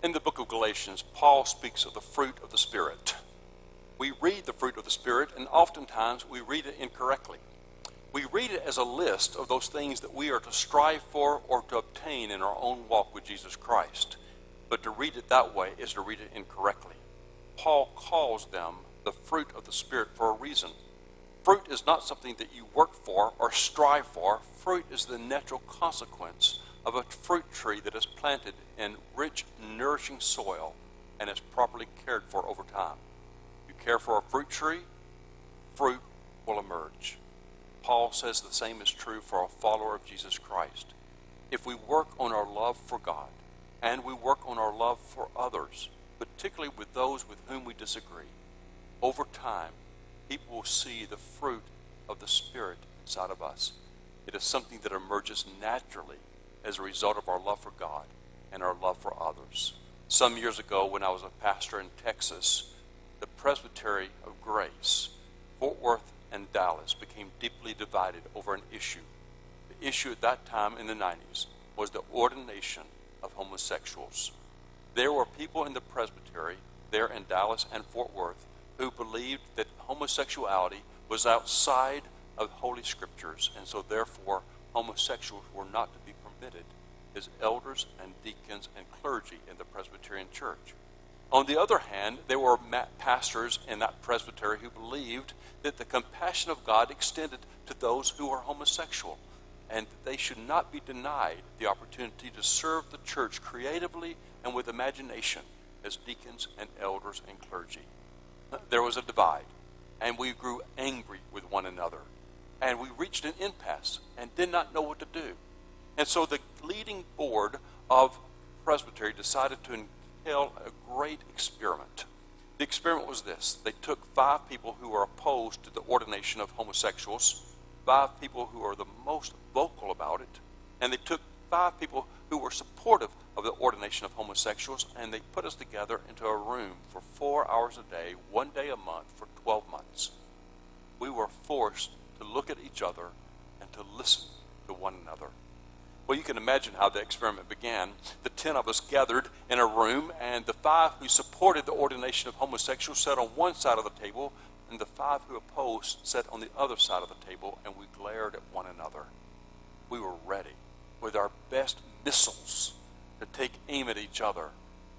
In the book of Galatians, Paul speaks of the fruit of the Spirit. We read the fruit of the Spirit, and oftentimes we read it incorrectly. We read it as a list of those things that we are to strive for or to obtain in our own walk with Jesus Christ. But to read it that way is to read it incorrectly. Paul calls them the fruit of the Spirit for a reason. Fruit is not something that you work for or strive for. Fruit is the natural consequence of a fruit tree that is planted in rich, nourishing soil and is properly cared for over time. You care for a fruit tree, fruit will emerge. Paul says the same is true for a follower of Jesus Christ. If we work on our love for God and we work on our love for others, particularly with those with whom we disagree, over time, people will see the fruit of the Spirit inside of us. It is something that emerges naturally as a result of our love for God and our love for others. Some years ago, when I was a pastor in Texas, the Presbytery of Grace, Fort Worth and Dallas, became deeply divided over an issue. The issue at that time in the 90s was the ordination of homosexuals. There were people in the Presbytery there in Dallas and Fort Worth who believed that homosexuality was outside of Holy Scriptures, and so therefore homosexuals were not to be permitted as elders and deacons and clergy in the Presbyterian Church. On the other hand, there were pastors in that presbytery who believed that the compassion of God extended to those who are homosexual, and that they should not be denied the opportunity to serve the church creatively and with imagination as deacons and elders and clergy. There was a divide, and we grew angry with one another, and we reached an impasse and did not know what to do. And so the leading board of Presbytery decided to entail a great experiment. The experiment was this. They took 5 people who were opposed to the ordination of homosexuals, 5 people who are the most vocal about it, and they took 5 people who were supportive of the ordination of homosexuals, and they put us together into a room for 4 hours a day, 1 day a month, for 12 months. We were forced to look at each other and to listen to one another. Well, you can imagine how the experiment began. The 10 of us gathered in a room, and the 5 who supported the ordination of homosexuals sat on one side of the table, and the 5 who opposed sat on the other side of the table, and we glared at one another. We were ready with our best missiles to take aim at each other,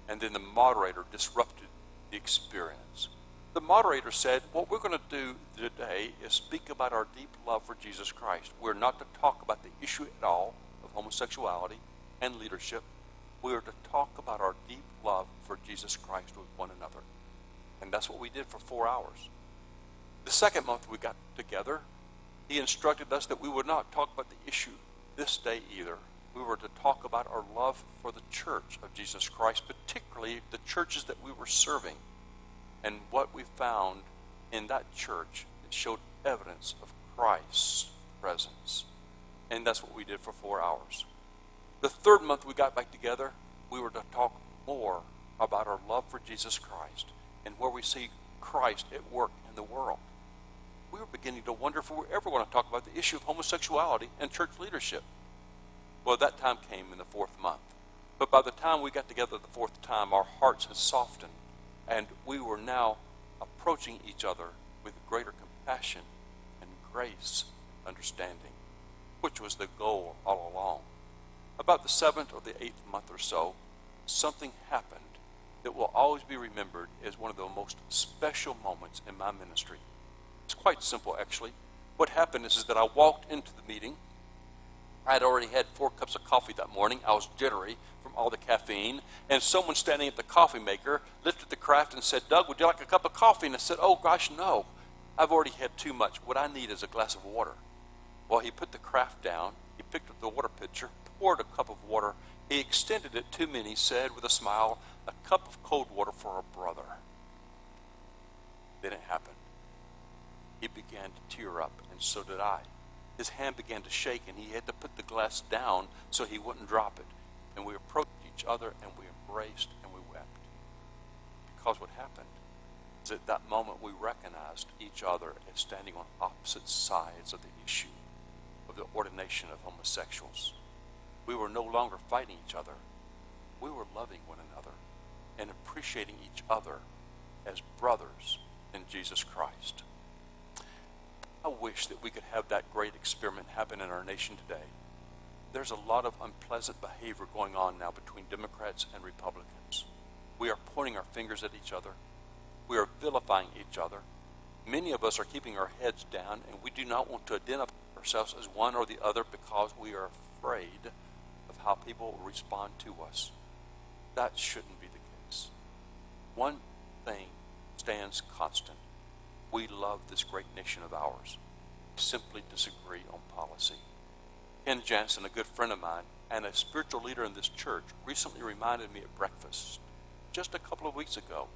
and then the moderator disrupted the experience. The moderator said, what we're going to do today is speak about our deep love for Jesus Christ. We're not to talk about the issue at all of homosexuality and leadership. We are to talk about our deep love for Jesus Christ with one another. And that's what we did for 4 hours. The second month we got together, he instructed us that we would not talk about the issue this day either. We were to talk about our love for the church of Jesus Christ, particularly the churches that we were serving. And what we found in that church, it showed evidence of Christ's presence. And that's what we did for 4 hours. The third month we got back together, we were to talk more about our love for Jesus Christ and where we see Christ at work in the world. We were beginning to wonder if we were ever going to talk about the issue of homosexuality and church leadership. Well, that time came in the 4th month. But by the time we got together the 4th time, our hearts had softened, and we were now approaching each other with greater compassion and grace and understanding, which was the goal all along. About the 7th or the 8th month or so, something happened that will always be remembered as one of the most special moments in my ministry. It's quite simple, actually. What happened is that I walked into the meeting. I had already had 4 cups of coffee that morning. I was jittery from all the caffeine. And someone standing at the coffee maker lifted the carafe and said, "Doug, would you like a cup of coffee?" And I said, "Oh, gosh, no. I've already had too much. What I need is a glass of water." Well, he put the carafe down. He picked up the water pitcher, poured a cup of water. He extended it to me, and he said with a smile, "A cup of cold water for a brother." Then it happened. He began to tear up, and so did I. His hand began to shake, and he had to put the glass down so he wouldn't drop it. And we approached each other, and we embraced, and we wept. Because what happened is at that moment we recognized each other as standing on opposite sides of the issue of the ordination of homosexuals. We were no longer fighting each other. We were loving one another. and appreciating each other as brothers in Jesus Christ. I wish that we could have that great experiment happen in our nation today. There's a lot of unpleasant behavior going on now between Democrats and Republicans. We are pointing our fingers at each other. We are vilifying each other. Many of us are keeping our heads down, and we do not want to identify ourselves as one or the other because we are afraid of how people will respond to us. That shouldn't be the case. One thing stands constant. We love this great nation of ours. We simply disagree on policy. Ken Jansen, a good friend of mine and a spiritual leader in this church, recently reminded me at breakfast just a couple of weeks ago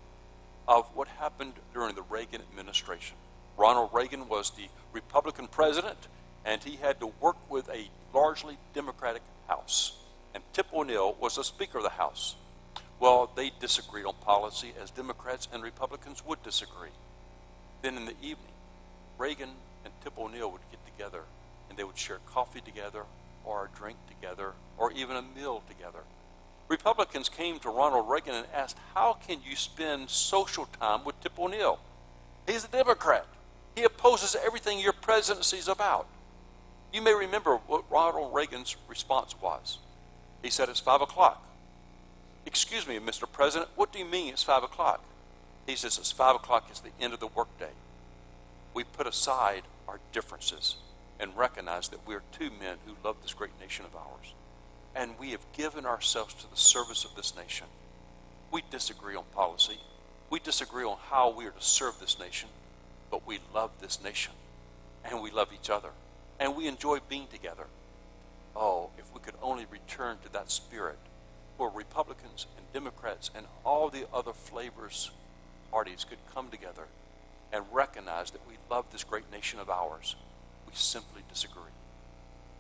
of what happened during the Reagan administration. Ronald Reagan was the Republican president, and he had to work with a largely Democratic House. And Tip O'Neill was the Speaker of the House. Well, they disagreed on policy as Democrats and Republicans would disagree. Then in the evening, Reagan and Tip O'Neill would get together and they would share coffee together or a drink together or even a meal together. Republicans came to Ronald Reagan and asked, how can you spend social time with Tip O'Neill? He's a Democrat. He opposes everything your presidency is about. You may remember what Ronald Reagan's response was. He said, it's 5 o'clock. Excuse me, Mr. President, what do you mean it's 5 o'clock? He says it's 5 o'clock, it's the end of the workday. We put aside our differences and recognize that we are two men who love this great nation of ours. And we have given ourselves to the service of this nation. We disagree on policy. We disagree on how we are to serve this nation, but we love this nation and we love each other and we enjoy being together. Oh, if we could only return to that spirit where Republicans and Democrats and all the other flavors parties could come together and recognize that we love this great nation of ours. We simply disagree.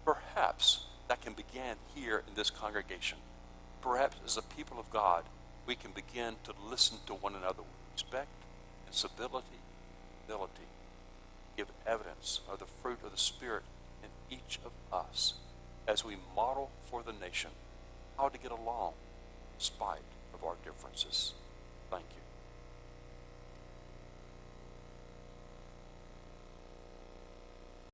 Perhaps that can begin here in this congregation. Perhaps as a people of God, we can begin to listen to one another with respect and civility, give evidence of the fruit of the Spirit in each of us as we model for the nation how to get along in spite of our differences. Thank you.